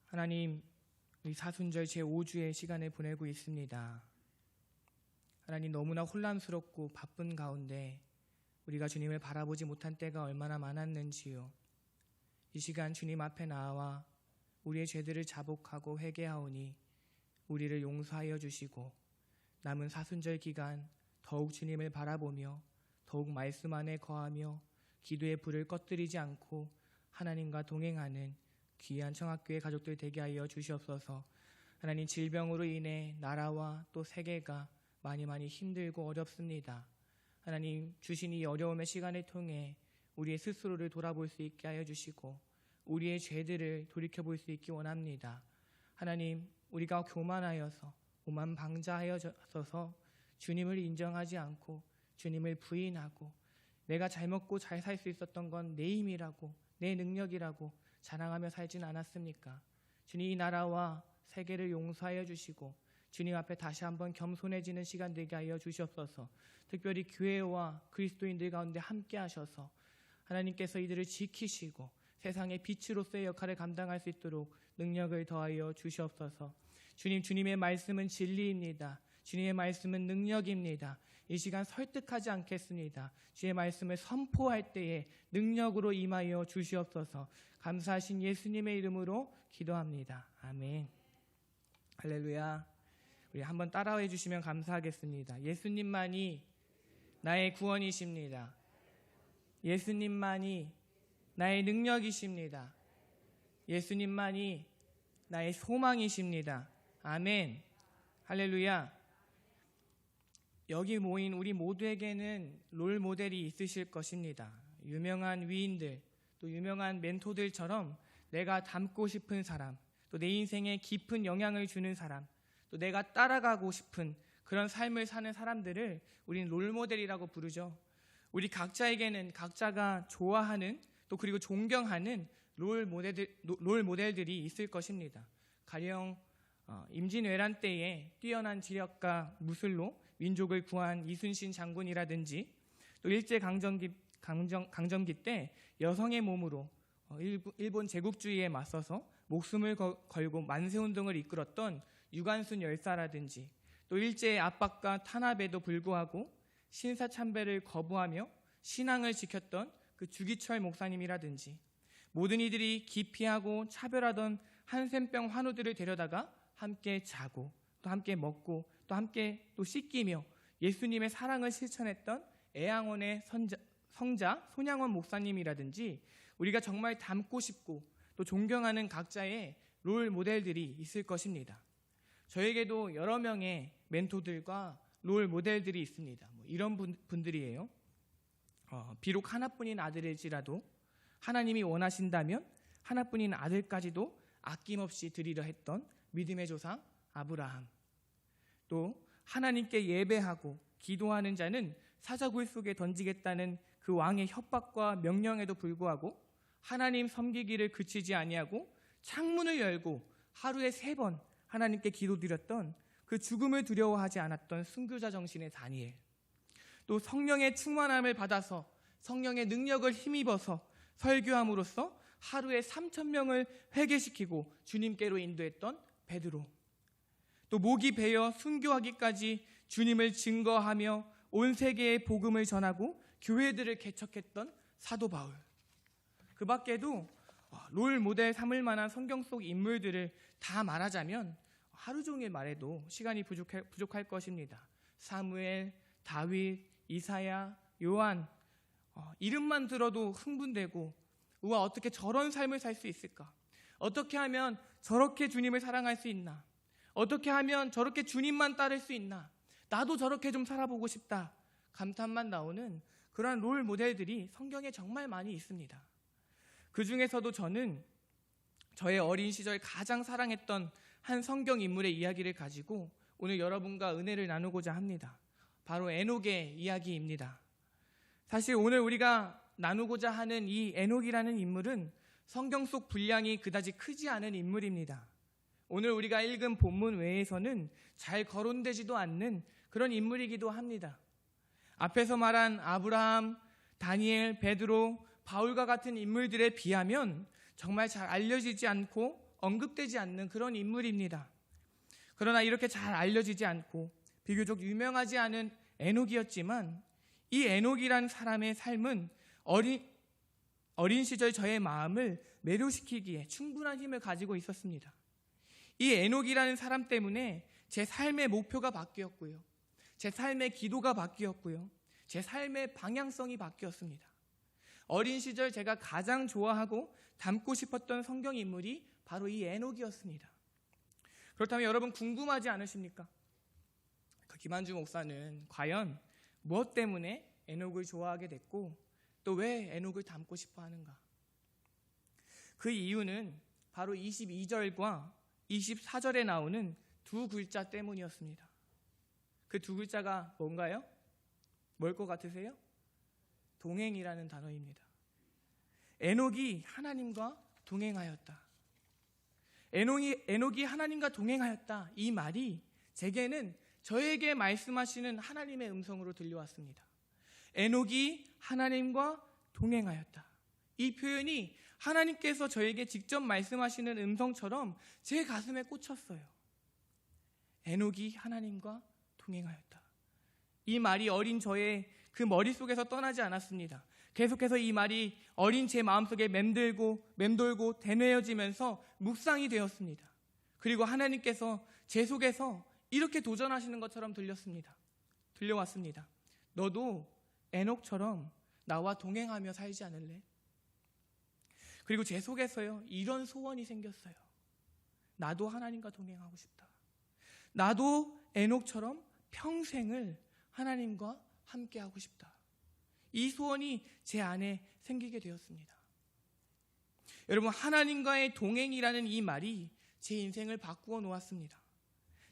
하나님, 우리 사순절 제5주의 시간을 보내고 있습니다. 하나님, 너무나 혼란스럽고 바쁜 가운데 우리가 주님을 바라보지 못한 때가 얼마나 많았는지요. 이 시간 주님 앞에 나와 우리의 죄들을 자복하고 회개하오니 우리를 용서하여 주시고 남은 사순절 기간 더욱 주님을 바라보며 더욱 말씀 안에 거하며 기도의 불을 꺼뜨리지 않고 하나님과 동행하는 귀한 청학교의 가족들 되게 하여 주시옵소서. 하나님, 질병으로 인해 나라와 또 세계가 많이 힘들고 어렵습니다. 하나님, 주신 이 어려움의 시간을 통해 우리의 스스로를 돌아볼 수 있게 하여 주시고 우리의 죄들을 돌이켜볼 수 있기 원합니다. 하나님, 우리가 교만하여서 오만방자하여서 주님을 인정하지 않고 주님을 부인하고 내가 잘 먹고 잘 살 수 있었던 건 내 힘이라고 내 능력이라고 자랑하며 살진 않았습니까? 주님, 이 나라와 세계를 용서하여 주시고 주님 앞에 다시 한번 겸손해지는 시간 되게 하여 주시옵소서. 특별히 교회와 그리스도인들 가운데 함께 하셔서 하나님께서 이들을 지키시고 세상의 빛으로서의 역할을 감당할 수 있도록 능력을 더하여 주시옵소서. 주님, 주님의 말씀은 진리입니다. 주님의 말씀은 능력입니다. 이 시간 설득하지 않겠습니다. 주의 말씀을 선포할 때에 능력으로 임하여 주시옵소서. 감사하신 예수님의 이름으로 기도합니다. 아멘. 할렐루야. 우리 한번 따라해 주시면 감사하겠습니다. 예수님만이 나의 구원이십니다. 예수님만이 나의 능력이십니다. 예수님만이 나의 소망이십니다. 아멘. 할렐루야. 여기 모인 우리 모두에게는 롤 모델이 있으실 것입니다. 유명한 위인들, 또 유명한 멘토들처럼 내가 닮고 싶은 사람, 또 내 인생에 깊은 영향을 주는 사람, 또 내가 따라가고 싶은 그런 삶을 사는 사람들을 우리는 롤 모델이라고 부르죠. 우리 각자에게는 각자가 좋아하는 또 그리고 존경하는 롤 모델들이 있을 것입니다. 가령 임진왜란 때에 뛰어난 지력과 무술로 민족을 구한 이순신 장군이라든지, 또 일제강점기 때 여성의 몸으로 일본 제국주의에 맞서서 목숨을 걸고 만세운동을 이끌었던 유관순 열사라든지, 또 일제의 압박과 탄압에도 불구하고 신사참배를 거부하며 신앙을 지켰던 그 주기철 목사님이라든지, 모든 이들이 기피하고 차별하던 한센병 환우들을 데려다가 함께 자고 또 함께 먹고 또 함께 또 씻기며 예수님의 사랑을 실천했던 애양원의 성자 손양원 목사님이라든지, 우리가 정말 닮고 싶고 또 존경하는 각자의 롤 모델들이 있을 것입니다. 저에게도 여러 명의 멘토들과 롤 모델들이 있습니다. 이런 분들이에요. 비록 하나뿐인 아들일지라도 하나님이 원하신다면 하나뿐인 아들까지도 아낌없이 드리려 했던 믿음의 조상 아브라함, 또 하나님께 예배하고 기도하는 자는 사자굴 속에 던지겠다는 그 왕의 협박과 명령에도 불구하고 하나님 섬기기를 그치지 아니하고 창문을 열고 하루에 3번 하나님께 기도드렸던 그 죽음을 두려워하지 않았던 순교자 정신의 다니엘, 또 성령의 충만함을 받아서 성령의 능력을 힘입어서 설교함으로써 하루에 3,000명을 회개시키고 주님께로 인도했던 베드로, 또 목이 베어 순교하기까지 주님을 증거하며 온 세계에 복음을 전하고 교회들을 개척했던 사도 바울, 그 밖에도 롤 모델 삼을 만한 성경 속 인물들을 다 말하자면 하루 종일 말해도 시간이 부족할 것입니다. 사무엘, 다윗, 이사야, 요한, 이름만 들어도 흥분되고, 우와, 어떻게 저런 삶을 살 수 있을까? 어떻게 하면 저렇게 주님을 사랑할 수 있나? 어떻게 하면 저렇게 주님만 따를 수 있나? 나도 저렇게 좀 살아보고 싶다. 감탄만 나오는 그러한 롤 모델들이 성경에 정말 많이 있습니다. 그 중에서도 저는 저의 어린 시절 가장 사랑했던 한 성경 인물의 이야기를 가지고 오늘 여러분과 은혜를 나누고자 합니다. 바로 에녹의 이야기입니다. 사실 오늘 우리가 나누고자 하는 이 에녹이라는 인물은 성경 속 분량이 그다지 크지 않은 인물입니다. 오늘 우리가 읽은 본문 외에서는 잘 거론되지도 않는 그런 인물이기도 합니다. 앞에서 말한 아브라함, 다니엘, 베드로, 바울과 같은 인물들에 비하면 정말 잘 알려지지 않고 언급되지 않는 그런 인물입니다. 그러나 이렇게 잘 알려지지 않고 비교적 유명하지 않은 에녹이었지만 이 에녹이라는 사람의 삶은 어린 시절 저의 마음을 매료시키기에 충분한 힘을 가지고 있었습니다. 이 에녹이라는 사람 때문에 제 삶의 목표가 바뀌었고요. 제 삶의 기도가 바뀌었고요. 제 삶의 방향성이 바뀌었습니다. 어린 시절 제가 가장 좋아하고 닮고 싶었던 성경 인물이 바로 이 에녹이었습니다. 그렇다면 여러분 궁금하지 않으십니까? 김한주 목사는 과연 무엇 때문에 에녹을 좋아하게 됐고 또 왜 에녹을 닮고 싶어 하는가? 그 이유는 바로 22절과 24절에 나오는 두 글자 때문이었습니다. 그 두 글자가 뭔가요? 뭘 것 같으세요? 동행이라는 단어입니다. 에녹이 하나님과 동행하였다. 에녹이 하나님과 동행하였다. 이 말이 제게는 저에게 말씀하시는 하나님의 음성으로 들려왔습니다. 에녹이 하나님과 동행하였다. 이 표현이 하나님께서 저에게 직접 말씀하시는 음성처럼 제 가슴에 꽂혔어요. 에녹이 하나님과 동행하였다. 이 말이 어린 저의 그 머릿속에서 떠나지 않았습니다. 계속해서 이 말이 어린 제 마음속에 맴돌고 되뇌어지면서 묵상이 되었습니다. 그리고 하나님께서 제 속에서 이렇게 도전하시는 것처럼 들려왔습니다. 너도 에녹처럼 나와 동행하며 살지 않을래? 그리고 제 속에서요, 이런 소원이 생겼어요. 나도 하나님과 동행하고 싶다. 나도 에녹처럼 평생을 하나님과 함께하고 싶다. 이 소원이 제 안에 생기게 되었습니다. 여러분, 하나님과의 동행이라는 이 말이 제 인생을 바꾸어 놓았습니다.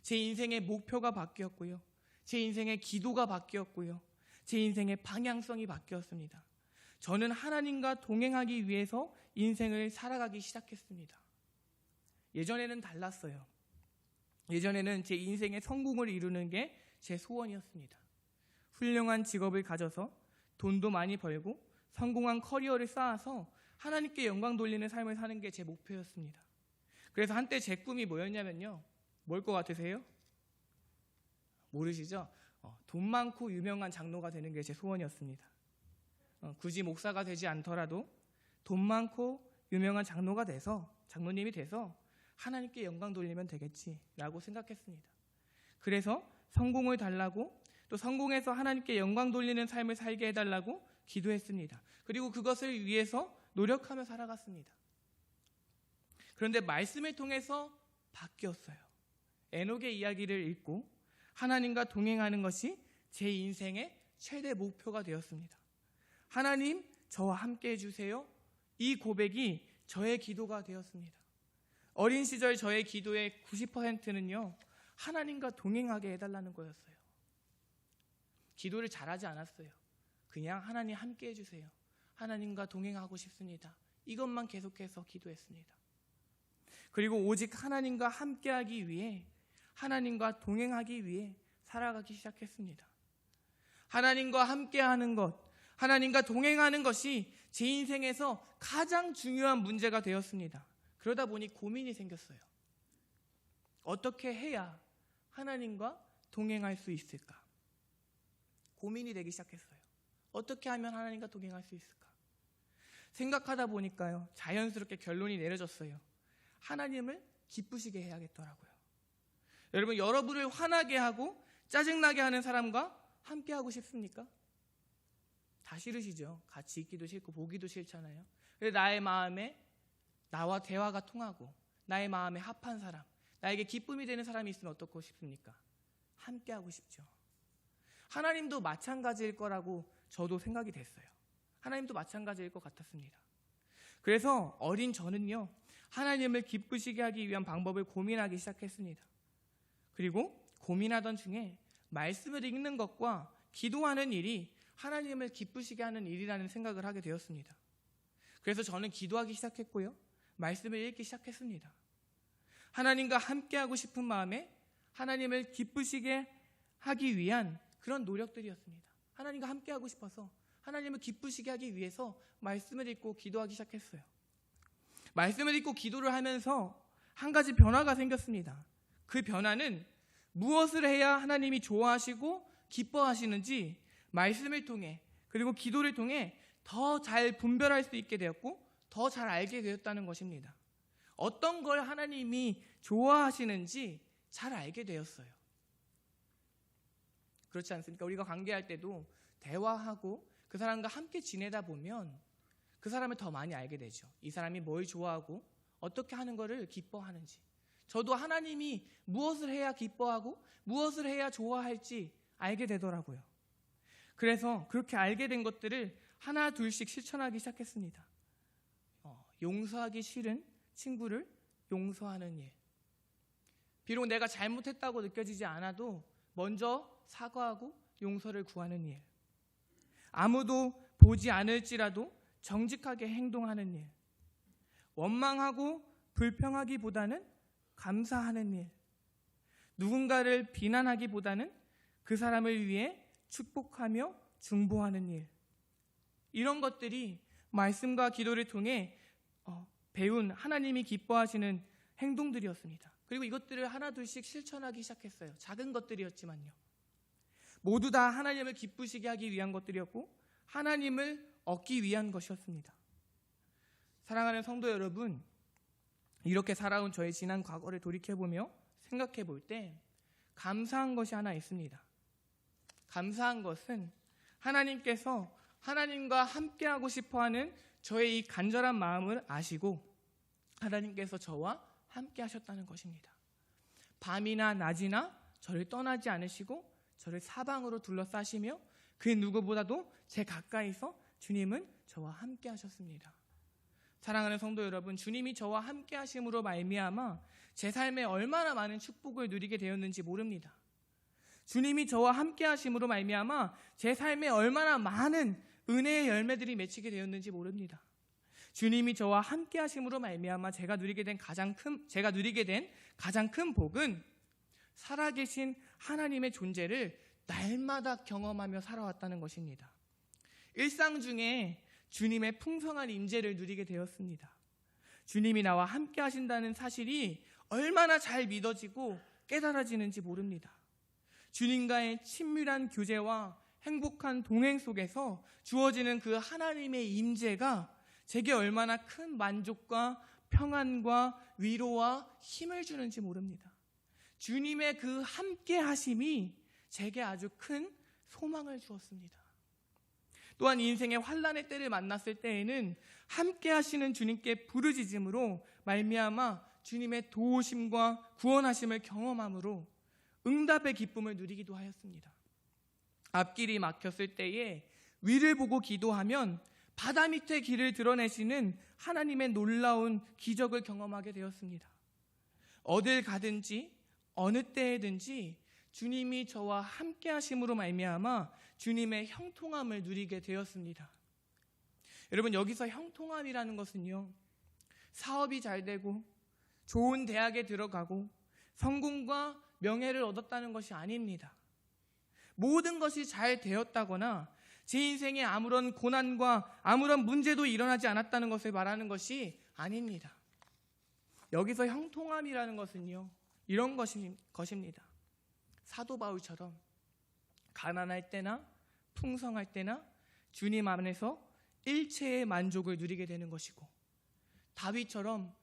제 인생의 목표가 바뀌었고요. 제 인생의 기도가 바뀌었고요. 제 인생의 방향성이 바뀌었습니다. 저는 하나님과 동행하기 위해서 인생을 살아가기 시작했습니다. 예전에는 달랐어요. 예전에는 제 인생의 성공을 이루는 게 제 소원이었습니다. 훌륭한 직업을 가져서 돈도 많이 벌고 성공한 커리어를 쌓아서 하나님께 영광 돌리는 삶을 사는 게 제 목표였습니다. 그래서 한때 제 꿈이 뭐였냐면요. 뭘 것 같으세요? 모르시죠? 돈 많고 유명한 장로가 되는 게 제 소원이었습니다. 굳이 목사가 되지 않더라도 돈 많고 유명한 장로님이 돼서 하나님께 영광 돌리면 되겠지라고 생각했습니다. 그래서 성공을 달라고 또 성공해서 하나님께 영광 돌리는 삶을 살게 해달라고 기도했습니다. 그리고 그것을 위해서 노력하며 살아갔습니다. 그런데 말씀을 통해서 바뀌었어요. 에녹의 이야기를 읽고 하나님과 동행하는 것이 제 인생의 최대 목표가 되었습니다. 하나님, 저와 함께 해주세요. 이 고백이 저의 기도가 되었습니다. 어린 시절 저의 기도의 90%는요. 하나님과 동행하게 해달라는 거였어요. 기도를 잘하지 않았어요. 그냥 하나님 함께 해주세요. 하나님과 동행하고 싶습니다. 이것만 계속해서 기도했습니다. 그리고 오직 하나님과 함께하기 위해, 하나님과 동행하기 위해 살아가기 시작했습니다. 하나님과 함께하는 것, 하나님과 동행하는 것이 제 인생에서 가장 중요한 문제가 되었습니다. 그러다 보니 고민이 생겼어요. 어떻게 해야 하나님과 동행할 수 있을까? 고민이 되기 시작했어요. 어떻게 하면 하나님과 동행할 수 있을까? 생각하다 보니까요, 자연스럽게 결론이 내려졌어요. 하나님을 기쁘시게 해야겠더라고요. 여러분, 여러분을 화나게 하고 짜증나게 하는 사람과 함께 하고 싶습니까? 다 싫으시죠? 같이 있기도 싫고 보기도 싫잖아요. 그래서 나의 마음에 나와 대화가 통하고 나의 마음에 합한 사람, 나에게 기쁨이 되는 사람이 있으면 어떻고 싶습니까? 함께 하고 싶죠. 하나님도 마찬가지일 거라고 저도 생각이 됐어요. 하나님도 마찬가지일 것 같았습니다. 그래서 어린 저는요, 하나님을 기쁘시게 하기 위한 방법을 고민하기 시작했습니다. 그리고 고민하던 중에 말씀을 읽는 것과 기도하는 일이 하나님을 기쁘시게 하는 일이라는 생각을 하게 되었습니다. 그래서 저는 기도하기 시작했고요. 말씀을 읽기 시작했습니다. 하나님과 함께하고 싶은 마음에 하나님을 기쁘시게 하기 위한 그런 노력들이었습니다. 하나님과 함께하고 싶어서 하나님을 기쁘시게 하기 위해서 말씀을 읽고 기도하기 시작했어요. 말씀을 읽고 기도를 하면서 한 가지 변화가 생겼습니다. 그 변화는 무엇을 해야 하나님이 좋아하시고 기뻐하시는지 말씀을 통해 그리고 기도를 통해 더 잘 분별할 수 있게 되었고 더 잘 알게 되었다는 것입니다. 어떤 걸 하나님이 좋아하시는지 잘 알게 되었어요. 그렇지 않습니까? 우리가 관계할 때도 대화하고 그 사람과 함께 지내다 보면 그 사람을 더 많이 알게 되죠. 이 사람이 뭘 좋아하고 어떻게 하는 것을 기뻐하는지. 저도 하나님이 무엇을 해야 기뻐하고 무엇을 해야 좋아할지 알게 되더라고요. 그래서 그렇게 알게 된 것들을 하나 둘씩 실천하기 시작했습니다. 용서하기 싫은 친구를 용서하는 일. 비록 내가 잘못했다고 느껴지지 않아도 먼저 사과하고 용서를 구하는 일. 아무도 보지 않을지라도 정직하게 행동하는 일. 원망하고 불평하기보다는 감사하는 일. 누군가를 비난하기보다는 그 사람을 위해 축복하며 중보하는 일. 이런 것들이 말씀과 기도를 통해 배운 하나님이 기뻐하시는 행동들이었습니다. 그리고 이것들을 하나 둘씩 실천하기 시작했어요. 작은 것들이었지만요. 모두 다 하나님을 기쁘시게 하기 위한 것들이었고 하나님을 얻기 위한 것이었습니다. 사랑하는 성도 여러분, 이렇게 살아온 저의 지난 과거를 돌이켜보며 생각해 볼 때 감사한 것이 하나 있습니다. 감사한 것은 하나님께서 하나님과 함께하고 싶어하는 저의 이 간절한 마음을 아시고 하나님께서 저와 함께 하셨다는 것입니다. 밤이나 낮이나 저를 떠나지 않으시고 저를 사방으로 둘러싸시며 그 누구보다도 제 가까이서 주님은 저와 함께 하셨습니다. 사랑하는 성도 여러분, 주님이 저와 함께 하심으로 말미암아 제 삶에 얼마나 많은 축복을 누리게 되었는지 모릅니다. 주님이 저와 함께 하심으로 말미암아 제 삶에 얼마나 많은 은혜의 열매들이 맺히게 되었는지 모릅니다. 주님이 저와 함께 하심으로 말미암아 제가 누리게 된 가장 큰 복은 살아계신 하나님의 존재를 날마다 경험하며 살아왔다는 것입니다. 일상 중에 주님의 풍성한 임재를 누리게 되었습니다. 주님이 나와 함께 하신다는 사실이 얼마나 잘 믿어지고 깨달아지는지 모릅니다. 주님과의 친밀한 교제와 행복한 동행 속에서 주어지는 그 하나님의 임재가 제게 얼마나 큰 만족과 평안과 위로와 힘을 주는지 모릅니다. 주님의 그 함께 하심이 제게 아주 큰 소망을 주었습니다. 또한 인생의 환난의 때를 만났을 때에는 함께 하시는 주님께 부르짖음으로 말미암아 주님의 도우심과 구원하심을 경험함으로 응답의 기쁨을 누리기도 하였습니다. 앞길이 막혔을 때에 위를 보고 기도하면 바다 밑에 길을 드러내시는 하나님의 놀라운 기적을 경험하게 되었습니다. 어딜 가든지 어느 때에든지 주님이 저와 함께 하심으로 말미암아 주님의 형통함을 누리게 되었습니다. 여러분, 여기서 형통함이라는 것은요, 사업이 잘 되고 좋은 대학에 들어가고 성공과 명예를 얻었다는 것이 아닙니다. 모든 것이 잘 되었다거나 제 인생에 아무런 고난과 아무런 문제도 일어나지 않았다는 것을 말하는 것이 아닙니다. 여기서 형통함이라는 것은요, 이런 것입니다. 사도 바울처럼 가난할 때나 풍성할 때나 주님 안에서 일체의 만족을 누리게 되는 것이고, 다윗처럼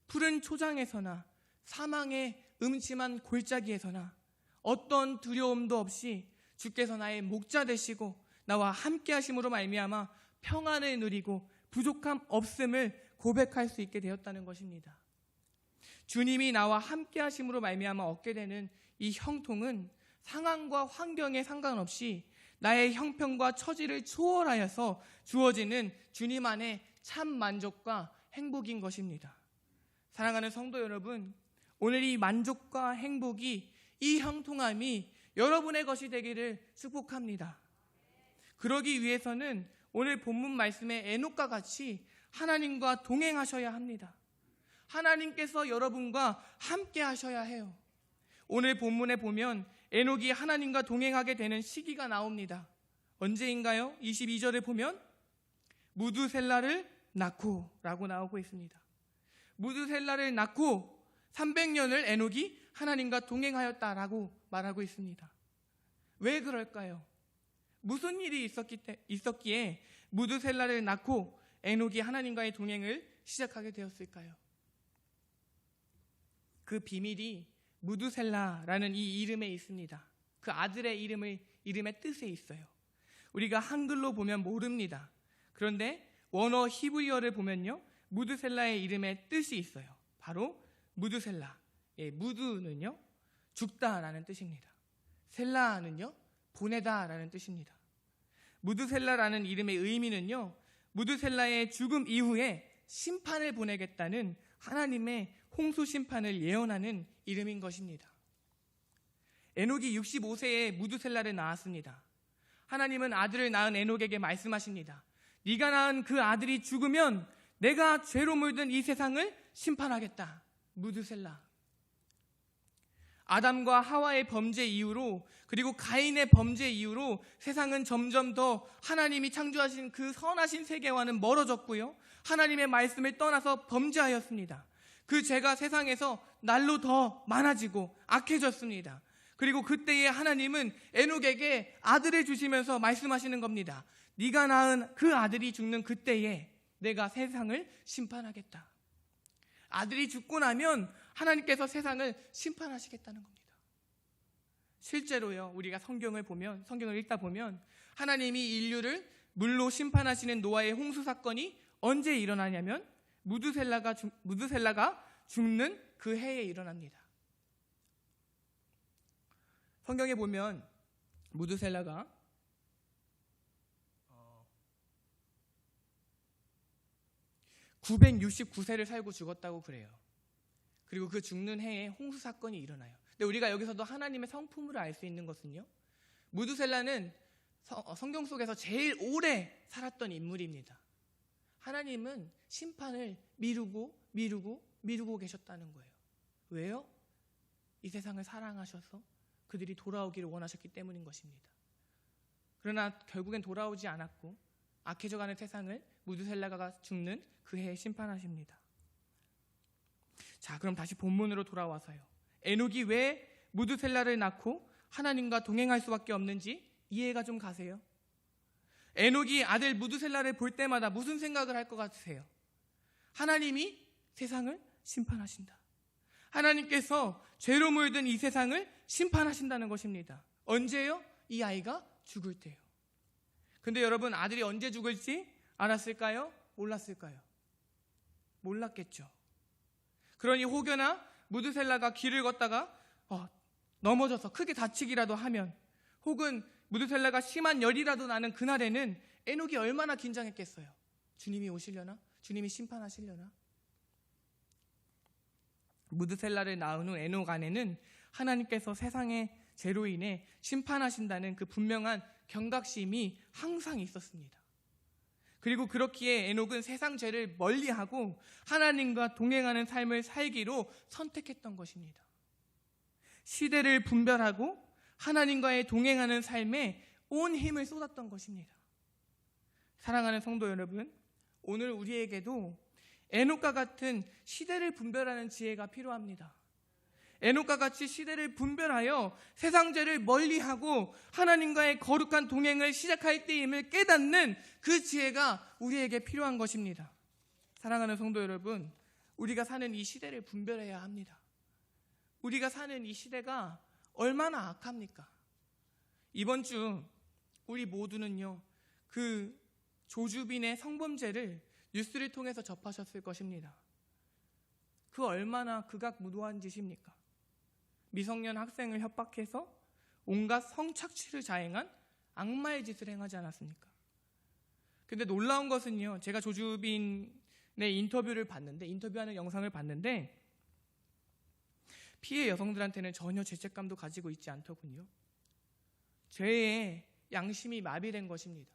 푸른 초장에서나 사망의 음침한 골짜기에서나 어떤 두려움도 없이 주께서 나의 목자 되시고 나와 함께 하심으로 말미암아 평안을 누리고 부족함 없음을 고백할 수 있게 되었다는 것입니다. 주님이 나와 함께 하심으로 말미암아 얻게 되는 이 형통은 상황과 환경에 상관없이 나의 형편과 처지를 초월하여서 주어지는 주님 안의 참 만족과 행복인 것입니다. 사랑하는 성도 여러분, 오늘 이 만족과 행복이, 이 형통함이 여러분의 것이 되기를 축복합니다. 그러기 위해서는 오늘 본문 말씀의 에녹과 같이 하나님과 동행하셔야 합니다. 하나님께서 여러분과 함께 하셔야 해요. 오늘 본문에 보면 에녹이 하나님과 동행하게 되는 시기가 나옵니다. 언제인가요? 22절에 보면 무두셀라를 낳고 라고 나오고 있습니다. 무두셀라를 낳고 300년을 에녹이 하나님과 동행하였다라고 말하고 있습니다. 왜 그럴까요? 무슨 일이 있었기에 무드셀라를 낳고 에녹이 하나님과의 동행을 시작하게 되었을까요? 그 비밀이 무드셀라라는 이 이름에 있습니다. 그 아들의 이름의 뜻에 있어요. 우리가 한글로 보면 모릅니다. 그런데 원어 히브리어를 보면요, 무드셀라의 이름의 뜻이 있어요. 바로 무드셀라. 무드는요, 죽다라는 뜻입니다. 셀라는요, 보내다라는 뜻입니다. 무드셀라라는 이름의 의미는요, 무드셀라의 죽음 이후에 심판을 보내겠다는 하나님의 홍수 심판을 예언하는 이름인 것입니다. 에녹이 65세에 무드셀라를 낳았습니다. 하나님은 아들을 낳은 에녹에게 말씀하십니다. 네가 낳은 그 아들이 죽으면 내가 죄로 물든 이 세상을 심판하겠다. 무드셀라. 아담과 하와의 범죄 이후로, 그리고 가인의 범죄 이후로 세상은 점점 더 하나님이 창조하신 그 선하신 세계와는 멀어졌고요, 하나님의 말씀을 떠나서 범죄하였습니다. 그 죄가 세상에서 날로 더 많아지고 악해졌습니다. 그리고 그때에 하나님은 에녹에게 아들을 주시면서 말씀하시는 겁니다. 네가 낳은 그 아들이 죽는 그때에 내가 세상을 심판하겠다. 아들이 죽고 나면 하나님께서 세상을 심판하시겠다는 겁니다. 실제로요, 우리가 성경을 읽다 보면 하나님이 인류를 물로 심판하시는 노아의 홍수 사건이 언제 일어나냐면 무드셀라가 죽는 그 해에 일어납니다. 성경에 보면 무드셀라가 969세를 살고 죽었다고 그래요. 그리고 그 죽는 해에 홍수 사건이 일어나요. 근데 우리가 여기서도 하나님의 성품을 알 수 있는 것은요, 무드셀라는 성경 속에서 제일 오래 살았던 인물입니다. 하나님은 심판을 미루고 계셨다는 거예요. 왜요? 이 세상을 사랑하셔서 그들이 돌아오기를 원하셨기 때문인 것입니다. 그러나 결국엔 돌아오지 않았고 악해져가는 세상을 무드셀라가 죽는 그 해에 심판하십니다. 자, 그럼 다시 본문으로 돌아와서요, 에녹이 왜 무드셀라를 낳고 하나님과 동행할 수밖에 없는지 이해가 좀 가세요? 에녹이 아들 무드셀라를 볼 때마다 무슨 생각을 할 것 같으세요? 하나님이 세상을 심판하신다. 하나님께서 죄로 물든 이 세상을 심판하신다는 것입니다. 언제요? 이 아이가 죽을 때요. 근데 여러분, 아들이 언제 죽을지 알았을까요? 몰랐을까요? 몰랐겠죠. 그러니 혹여나 무드셀라가 길을 걷다가 넘어져서 크게 다치기라도 하면, 혹은 무드셀라가 심한 열이라도 나는 그날에는 에녹이 얼마나 긴장했겠어요. 주님이 오시려나? 주님이 심판하시려나? 무드셀라를 낳은 후 에녹 안에는 하나님께서 세상의 죄로 인해 심판하신다는 그 분명한 경각심이 항상 있었습니다. 그리고 그렇기에 에녹은 세상 죄를 멀리하고 하나님과 동행하는 삶을 살기로 선택했던 것입니다. 시대를 분별하고 하나님과의 동행하는 삶에 온 힘을 쏟았던 것입니다. 사랑하는 성도 여러분, 오늘 우리에게도 에녹과 같은 시대를 분별하는 지혜가 필요합니다. 에녹과 같이 시대를 분별하여 세상 죄를 멀리하고 하나님과의 거룩한 동행을 시작할 때임을 깨닫는 그 지혜가 우리에게 필요한 것입니다. 사랑하는 성도 여러분, 우리가 사는 이 시대를 분별해야 합니다. 우리가 사는 이 시대가 얼마나 악합니까? 이번 주 우리 모두는요, 그 조주빈의 성범죄를 뉴스를 통해서 접하셨을 것입니다. 그 얼마나 극악무도한 짓입니까? 미성년 학생을 협박해서 온갖 성착취를 자행한 악마의 짓을 행하지 않았습니까? 근데 놀라운 것은요, 제가 조주빈의 인터뷰하는 영상을 봤는데 피해 여성들한테는 전혀 죄책감도 가지고 있지 않더군요. 죄의 양심이 마비된 것입니다.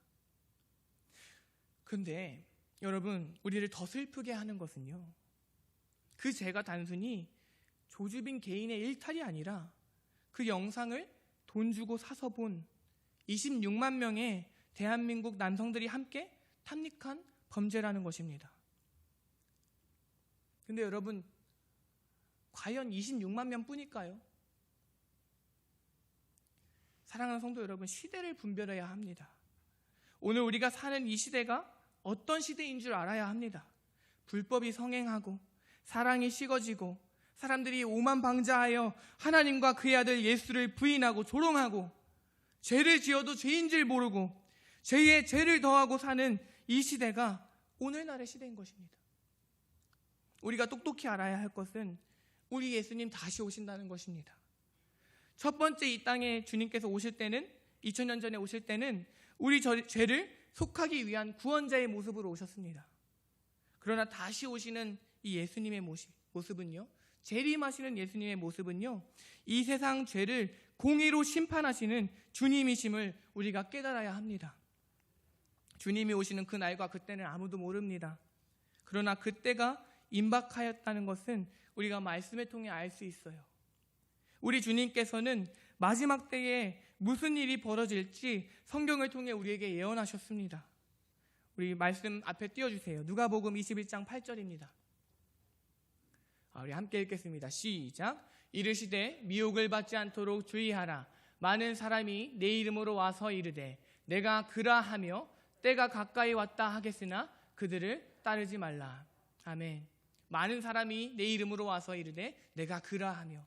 근데 여러분, 우리를 더 슬프게 하는 것은요, 그 죄가 단순히 조주빈 개인의 일탈이 아니라 그 영상을 돈 주고 사서 본 26만 명의 대한민국 남성들이 함께 탐닉한 범죄라는 것입니다. 근데 여러분, 과연 26만 명뿐일까요? 사랑하는 성도 여러분, 시대를 분별해야 합니다. 오늘 우리가 사는 이 시대가 어떤 시대인 줄 알아야 합니다. 불법이 성행하고 사랑이 식어지고 사람들이 오만방자하여 하나님과 그의 아들 예수를 부인하고 조롱하고 죄를 지어도 죄인 줄 모르고 죄에 죄를 더하고 사는 이 시대가 오늘날의 시대인 것입니다. 우리가 똑똑히 알아야 할 것은 우리 예수님 다시 오신다는 것입니다. 첫 번째 이 땅에 주님께서 오실 때는 2000년 전에 오실 때는 우리 죄를 속하기 위한 구원자의 모습으로 오셨습니다. 그러나 다시 오시는 이 예수님의 모습은요, 재림하시는 예수님의 모습은요, 이 세상 죄를 공의로 심판하시는 주님이심을 우리가 깨달아야 합니다. 주님이 오시는 그 날과 그때는 아무도 모릅니다. 그러나 그때가 임박하였다는 것은 우리가 말씀을 통해 알 수 있어요. 우리 주님께서는 마지막 때에 무슨 일이 벌어질지 성경을 통해 우리에게 예언하셨습니다. 우리 말씀 앞에 띄워주세요. 누가복음 21장 8절입니다. 우리 함께 읽겠습니다. 시작. 이르시되 미혹을 받지 않도록 주의하라. 많은 사람이 내 이름으로 와서 이르되 내가 그라하며 때가 가까이 왔다 하겠으나 그들을 따르지 말라. 아멘. 많은 사람이 내 이름으로 와서 이르되 내가 그라하며.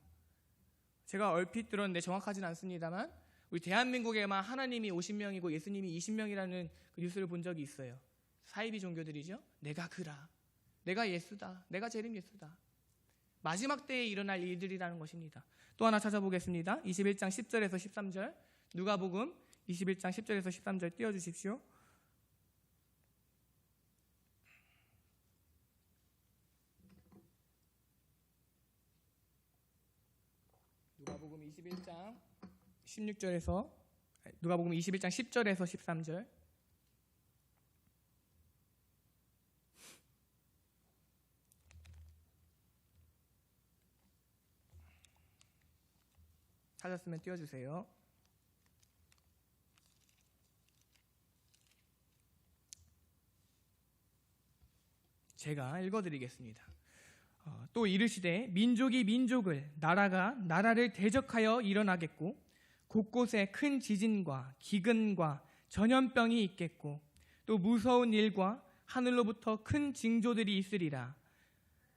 제가 얼핏 들었는데 정확하진 않습니다만 우리 대한민국에만 하나님이 50명이고 예수님이 20명이라는 그 뉴스를 본 적이 있어요. 사이비 종교들이죠. 내가 그라, 내가 예수다, 내가 재림 예수다. 마지막 때에 일어날 일들이라는 것입니다. 또 하나 찾아보겠습니다. 21장 10절에서 13절, 누가복음 21장 10절에서 13절 띄워주십시오. 누가복음 21장 10절에서 13절. 찾았으면 띄워주세요. 제가 읽어드리겠습니다. 또 이르시되 민족이 민족을, 나라가 나라를 대적하여 일어나겠고 곳곳에 큰 지진과 기근과 전염병이 있겠고 또 무서운 일과 하늘로부터 큰 징조들이 있으리라.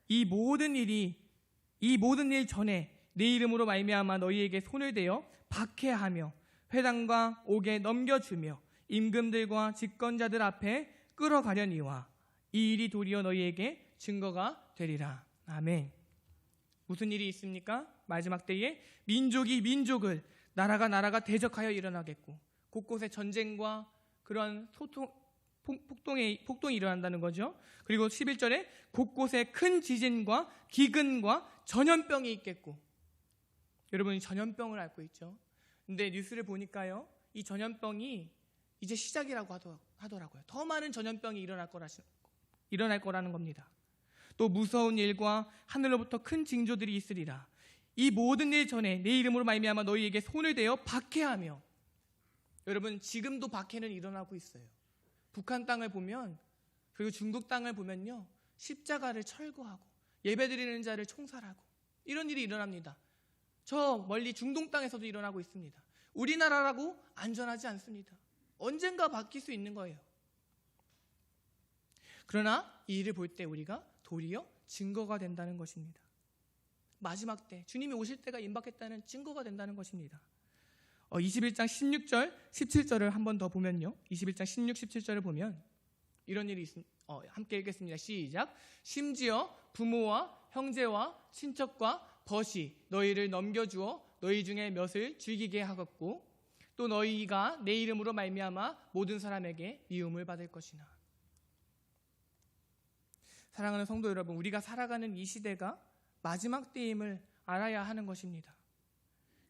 이 모든 일 전에 내 이름으로 말미암아 너희에게 손을 대어 박해하며 회당과 옥에 넘겨주며 임금들과 집권자들 앞에 끌어가려니와 이 일이 도리어 너희에게 증거가 되리라. 아멘. 무슨 일이 있습니까? 마지막 때에 민족이 민족을, 나라가 나라가 대적하여 일어나겠고 곳곳에 전쟁과 그런 폭동이 일어난다는 거죠. 그리고 11절에 곳곳에 큰 지진과 기근과 전염병이 있겠고, 여러분이 전염병을 앓고 있죠. 근데 뉴스를 보니까요, 이 전염병이 이제 시작이라고 하더라고요. 더 많은 전염병이 일어날 거라는 겁니다. 또 무서운 일과 하늘로부터 큰 징조들이 있으리라. 이 모든 일 전에 내 이름으로 말미암아 너희에게 손을 대어 박해하며. 여러분, 지금도 박해는 일어나고 있어요. 북한 땅을 보면, 그리고 중국 땅을 보면요, 십자가를 철거하고 예배드리는 자를 총살하고 이런 일이 일어납니다. 저 멀리 중동 땅에서도 일어나고 있습니다. 우리나라라고 안전하지 않습니다. 언젠가 바뀔 수 있는 거예요. 그러나 이 일을 볼 때 우리가 도리어 증거가 된다는 것입니다. 마지막 때 주님이 오실 때가 임박했다는 증거가 된다는 것입니다. 21장 16절 17절을 한 번 더 보면요, 21장 16, 17절을 보면 이런 일이 있습니다. 함께 읽겠습니다. 시작. 심지어 부모와 형제와 친척과 벗이 너희를 넘겨주어 너희 중에 몇을 죽이게 하겠고 또 너희가 내 이름으로 말미암아 모든 사람에게 미움을 받을 것이나. 사랑하는 성도 여러분, 우리가 살아가는 이 시대가 마지막 때임을 알아야 하는 것입니다.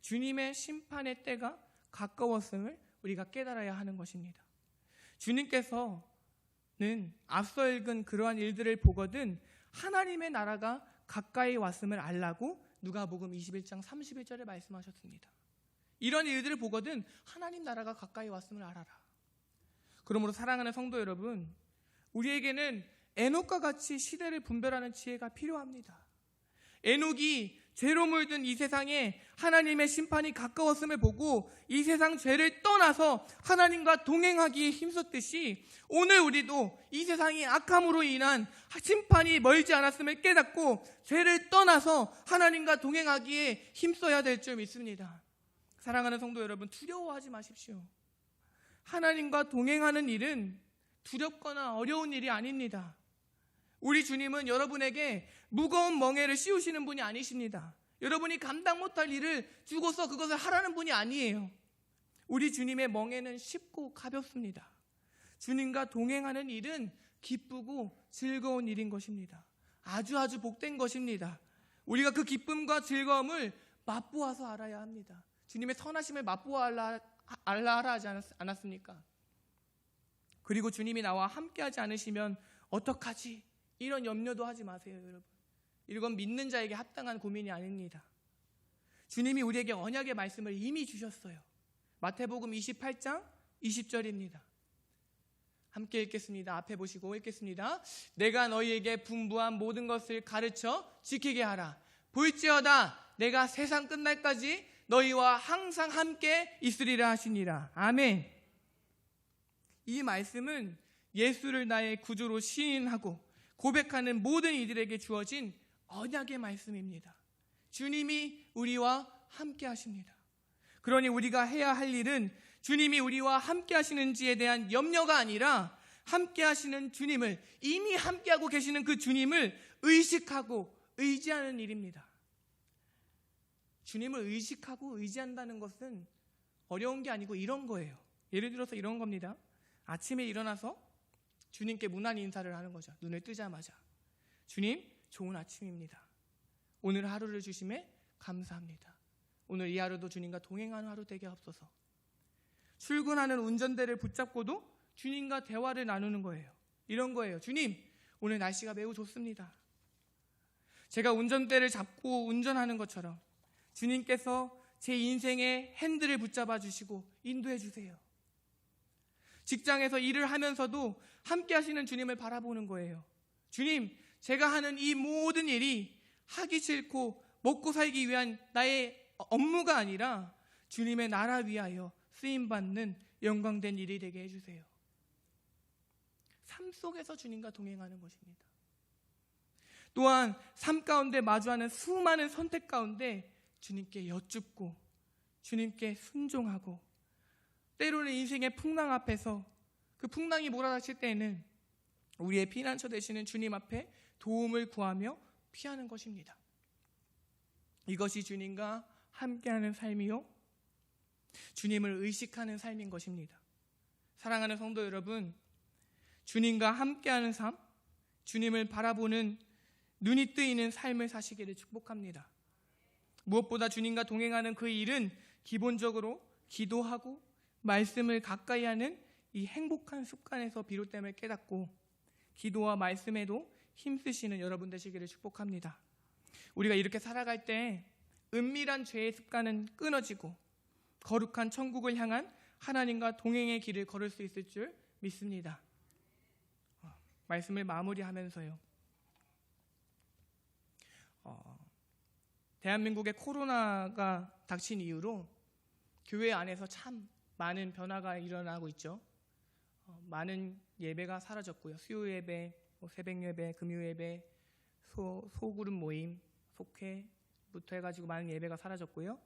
주님의 심판의 때가 가까웠음을 우리가 깨달아야 하는 것입니다. 주님께서는 앞서 읽은 그러한 일들을 보거든 하나님의 나라가 가까이 왔음을 알라고 누가복음 21장 31절에 말씀하셨습니다. 이런 일들을 보거든 하나님 나라가 가까이 왔음을 알아라. 그러므로 사랑하는 성도 여러분, 우리에게는 에녹과 같이 시대를 분별하는 지혜가 필요합니다. 에녹이 죄로 물든 이 세상에 하나님의 심판이 가까웠음을 보고 이 세상 죄를 떠나서 하나님과 동행하기에 힘썼듯이 오늘 우리도 이 세상이 악함으로 인한 심판이 멀지 않았음을 깨닫고 죄를 떠나서 하나님과 동행하기에 힘써야 될 줄 믿습니다. 사랑하는 성도 여러분, 두려워하지 마십시오. 하나님과 동행하는 일은 두렵거나 어려운 일이 아닙니다. 우리 주님은 여러분에게 무거운 멍에를 씌우시는 분이 아니십니다. 여러분이 감당 못할 일을 주고서 그것을 하라는 분이 아니에요. 우리 주님의 멍에는 쉽고 가볍습니다. 주님과 동행하는 일은 기쁘고 즐거운 일인 것입니다. 아주 복된 것입니다. 우리가 그 기쁨과 즐거움을 맛보아서 알아야 합니다. 주님의 선하심을 맛보아 알라 하지 않았습니까? 그리고 주님이 나와 함께하지 않으시면 어떡하지? 이런 염려도 하지 마세요, 여러분. 이건 믿는 자에게 합당한 고민이 아닙니다. 주님이 우리에게 언약의 말씀을 이미 주셨어요. 마태복음 28장 20절입니다. 함께 읽겠습니다. 앞에 보시고 읽겠습니다. 내가 너희에게 분부한 모든 것을 가르쳐 지키게 하라. 볼지어다 내가 세상 끝날까지 너희와 항상 함께 있으리라 하시니라. 아멘. 이 말씀은 예수를 나의 구주로 시인하고 고백하는 모든 이들에게 주어진 언약의 말씀입니다. 주님이 우리와 함께 하십니다. 그러니 우리가 해야 할 일은 주님이 우리와 함께 하시는지에 대한 염려가 아니라 함께 하시는 주님을, 이미 함께하고 계시는 그 주님을 의식하고 의지하는 일입니다. 주님을 의식하고 의지한다는 것은 어려운 게 아니고 이런 거예요. 예를 들어서 이런 겁니다. 아침에 일어나서 주님께 문안 인사를 하는 거죠. 눈을 뜨자마자 주님, 좋은 아침입니다. 오늘 하루를 주심에 감사합니다. 오늘 이 하루도 주님과 동행하는 하루 되게 하옵소서. 출근하는 운전대를 붙잡고도 주님과 대화를 나누는 거예요. 이런 거예요. 주님, 오늘 날씨가 매우 좋습니다. 제가 운전대를 잡고 운전하는 것처럼 주님께서 제 인생의 핸들을 붙잡아 주시고 인도해 주세요. 직장에서 일을 하면서도 함께 하시는 주님을 바라보는 거예요. 주님, 제가 하는 이 모든 일이 하기 싫고 먹고 살기 위한 나의 업무가 아니라 주님의 나라 위하여 쓰임받는 영광된 일이 되게 해주세요. 삶 속에서 주님과 동행하는 것입니다. 또한 삶 가운데 마주하는 수많은 선택 가운데 주님께 여쭙고 주님께 순종하고 때로는 인생의 풍랑 앞에서 그 풍랑이 몰아닥칠 때에는 우리의 피난처 되시는 주님 앞에 도움을 구하며 피하는 것입니다. 이것이 주님과 함께하는 삶이요, 주님을 의식하는 삶인 것입니다. 사랑하는 성도 여러분, 주님과 함께하는 삶, 주님을 바라보는 눈이 뜨이는 삶을 사시기를 축복합니다. 무엇보다 주님과 동행하는 그 일은 기본적으로 기도하고 말씀을 가까이 하는 이 행복한 습관에서 비롯됨을 깨닫고 기도와 말씀에도 힘쓰시는 여러분 되시기를 축복합니다. 우리가 이렇게 살아갈 때 은밀한 죄의 습관은 끊어지고 거룩한 천국을 향한 하나님과 동행의 길을 걸을 수 있을 줄 믿습니다. 말씀을 마무리하면서요, 대한민국의 코로나가 닥친 이후로 교회 안에서 참 많은 변화가 일어나고 있죠. 많은 예배가 사라졌고요. 수요 예배, 새벽 예배, 금요 예배, 소그룹 모임, 속회부터 해가지고 많은 예배가 사라졌고요.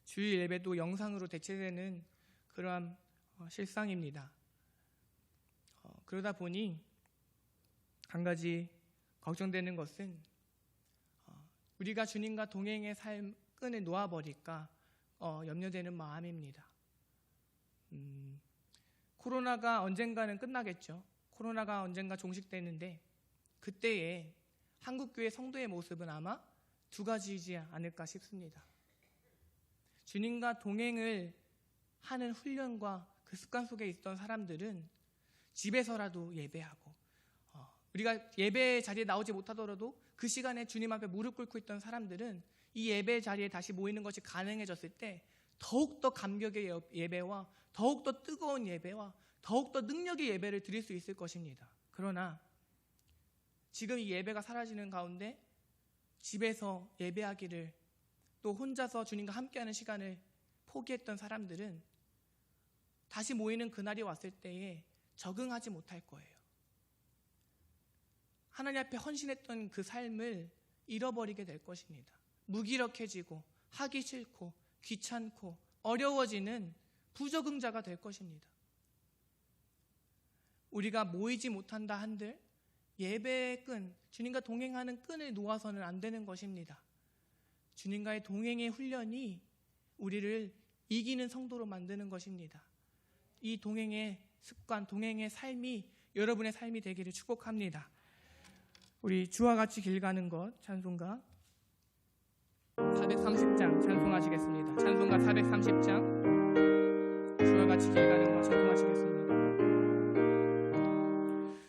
주일 예배도 영상으로 대체되는 그러한 실상입니다. 그러다 보니 한 가지 걱정되는 것은 우리가 주님과 동행의 삶 끈을 놓아버릴까 염려되는 마음입니다. 코로나가 언젠가는 끝나겠죠. 코로나가 언젠가 종식되는데 그때에 한국교회 성도의 모습은 아마 두 가지이지 않을까 싶습니다. 주님과 동행을 하는 훈련과 그 습관 속에 있던 사람들은 집에서라도 예배하고, 우리가 예배 자리에 나오지 못하더라도 그 시간에 주님 앞에 무릎 꿇고 있던 사람들은 이 예배 자리에 다시 모이는 것이 가능해졌을 때 더욱더 감격의 예배와 더욱더 뜨거운 예배와 더욱더 능력의 예배를 드릴 수 있을 것입니다. 그러나 지금 이 예배가 사라지는 가운데 집에서 예배하기를 또 혼자서 주님과 함께하는 시간을 포기했던 사람들은 다시 모이는 그날이 왔을 때에 적응하지 못할 거예요. 하나님 앞에 헌신했던 그 삶을 잃어버리게 될 것입니다. 무기력해지고 하기 싫고 귀찮고 어려워지는 부적응자가 될 것입니다. 우리가 모이지 못한다 한들 예배의 끈, 주님과 동행하는 끈을 놓아서는 안 되는 것입니다. 주님과의 동행의 훈련이 우리를 이기는 성도로 만드는 것입니다. 이 동행의 습관, 동행의 삶이 여러분의 삶이 되기를 축복합니다. 우리 주와 같이 길 가는 것 찬송가 430장 찬송하시겠습니다. 찬송가 430장 주와 같이 길 가는 것 찬송하시겠습니다.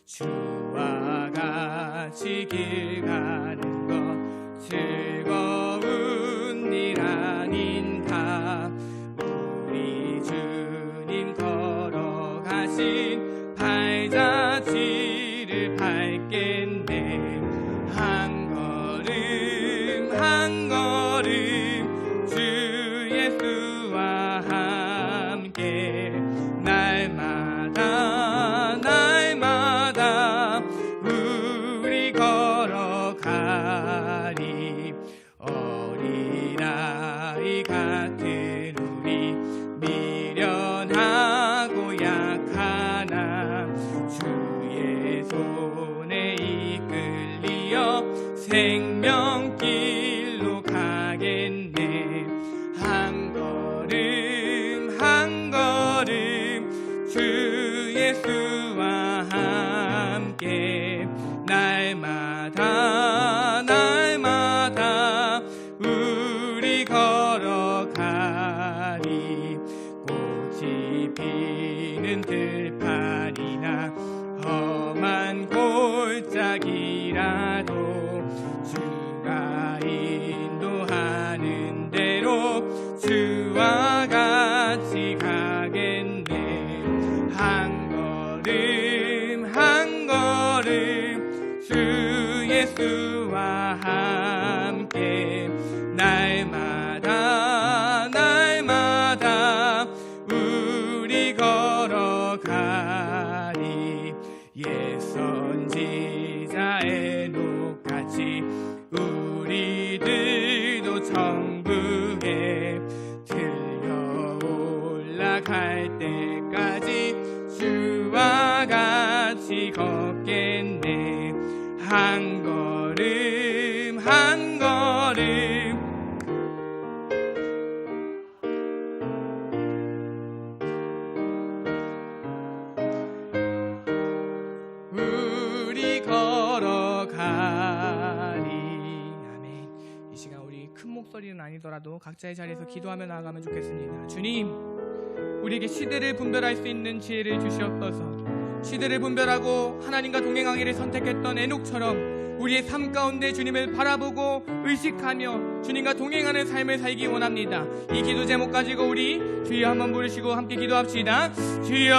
주와 같이 길 가는 것 즐거운 일 아닌가. 우리 주님 걸어가신 발자취를 밟겠네. 한 걸음 한 걸음 주 예수와 함께 날마다 날마다 우리 걸어가리. 어린아이 같은 우리 미련하고 약하나 주의 손에 이끌리어 생명길로 가겠네. 한 걸음 한 걸음 주 예수와 함께 날마다 날마다 우리 걸어가리. 꽃이 피는 들판이나 험한 골짜기라도 주가 인도하는 대로 주와 같이 가겠네. 한 걸음 한 걸음 주 예수와 함께 날마다 날마다 우리 걸어가리. 옛 선지자 에녹같이 우리들도 천국에 들려 올라갈 때까지 주와 같이 걷겠네. 한 걸음 한 걸음 우리 걸어가리. 아멘. 이 시간 우리 큰 목소리는 아니더라도 각자의 자리에서 기도하며 나아가면 좋겠습니다. 주님, 우리에게 시대를 분별할 수 있는 지혜를 주시옵소서. 시대를 분별하고 하나님과 동행하기를 선택했던 에녹처럼 우리의 삶 가운데 주님을 바라보고 의식하며 주님과 동행하는 삶을 살기 원합니다. 이 기도 제목 가지고 우리 주여 한번 부르시고 함께 기도합시다. 주여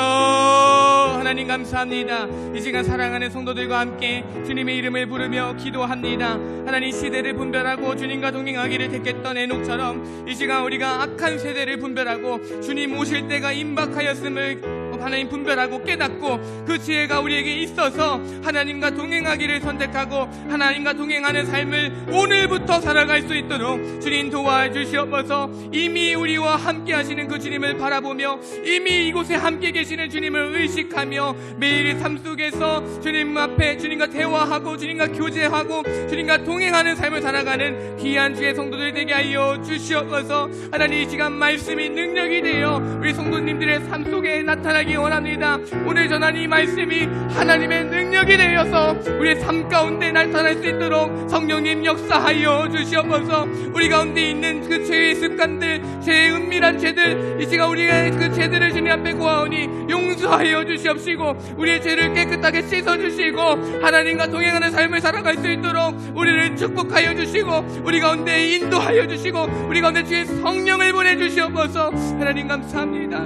하나님 감사합니다. 이 시간 사랑하는 성도들과 함께 주님의 이름을 부르며 기도합니다. 하나님, 시대를 분별하고 주님과 동행하기를 택했던 에녹처럼 이 시간 우리가 악한 세대를 분별하고 주님 오실 때가 임박하였음을 하나님 분별하고 깨닫고 그 지혜가 우리에게 있어서 하나님과 동행하기를 선택하고 하나님과 동행하는 삶을 오늘부터 살아갈 수 있도록 주님 도와주시옵소서. 이미 우리와 함께 하시는 그 주님을 바라보며 이미 이곳에 함께 계시는 주님을 의식하며 매일의 삶 속에서 주님 앞에 주님과 대화하고 주님과 교제하고 주님과 동행하는 삶을 살아가는 귀한 주의 성도들 되게 하여 주시옵소서. 하나님, 이 시간 말씀이 능력이 되어 우리 성도님들의 삶 속에 나타나기 원합니다. 오늘 전한 이 말씀이 하나님의 능력이 되어서 우리의 삶 가운데 나타날 수 있도록 성령님 역사하여 주시옵소서. 우리 가운데 있는 그 죄의 습관들, 죄의 은밀한 죄들, 이 시간 우리의 그 죄들을 주님 앞에 고하오니 용서하여 주시옵시고 우리의 죄를 깨끗하게 씻어주시고 하나님과 동행하는 삶을 살아갈 수 있도록 우리를 축복하여 주시고 우리 가운데 인도하여 주시고 우리 가운데 주의 성령을 보내주시옵소서. 하나님 감사합니다.